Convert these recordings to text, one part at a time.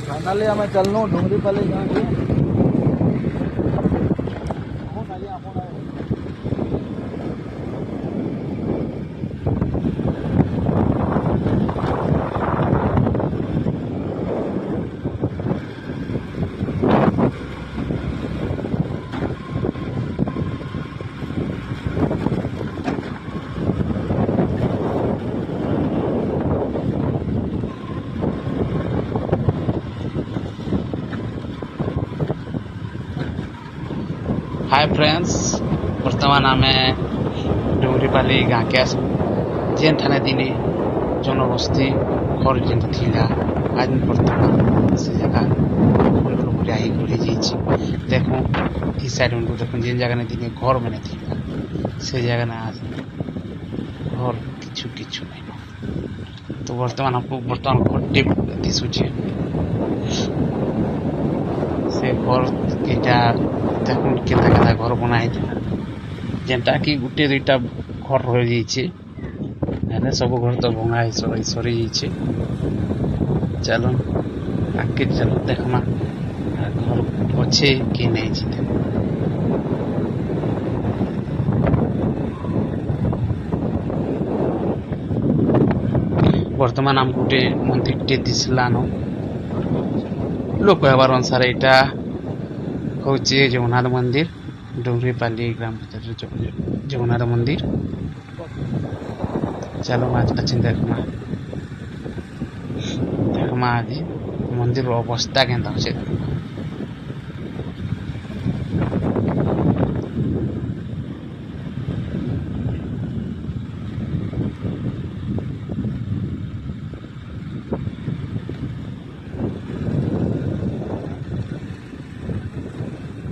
finally आम चलनु डुंगरीपाली गाँव के हाय फ्रेंड्स बर्तमान आम डुंगरीपाली गाँ के आस जेन ठाने दिने जनबस्ती घर जेन थिला आज बर्तमान से जगह पूरा ही घुरी जाइए देखो इस साइड उनको देखो जेन जगह दिने घर मैंने थिला से जगह ना आज घर किछु किछु नहीं तो बर्तमान हमको बर्तमान घटे दिशुचे से घर केटा देखो केता केता घर बना जेनटा कि गुटे दुईटा घर रही जाइए सब घर तो भंगा सरी जाइए चलो आगे चलो देखमा घर अच्छे कि नहीं जीते बर्तमान आम गोटे मंदिर टे दिसलान लोक कहबार अनुसार यहाँ हूँ जगन्नाथ मंदिर डुंगरीपाली ग्राम भर जगन्नाथ मंदिर चलो आज अच्छे देखमा आज मंदिर अवस्था के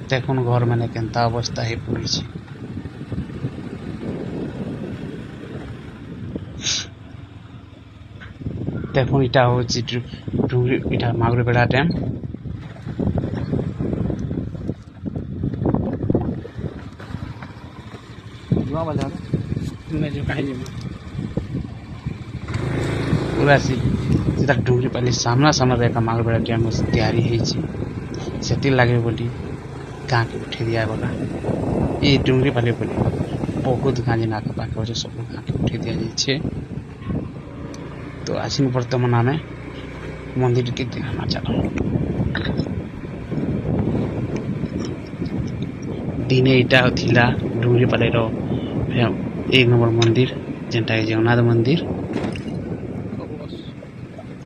देखुन घर मैंने केंता अवस्था ही पड़ी देखुन इटा हूँ डुंगरी इटा मागुरीबेड़ा डैम पूरा सीधा डुंगरीपाली सामना सामना एक मागुरीबेड़ा डैम तैयारी है लगे बोली गाँ के उठे दिया बोला ये डुंगरीपाली बोली बहुत गाँ जेन आख पाखे अच्छे सब गाँ के उठे दि जाइए तो आज बर्तमान आम मंदिर के देखना चलो दिने यहाँ थिला डुंगरीपाली एक नंबर मंदिर जेनटा जगन्नाथ मंदिर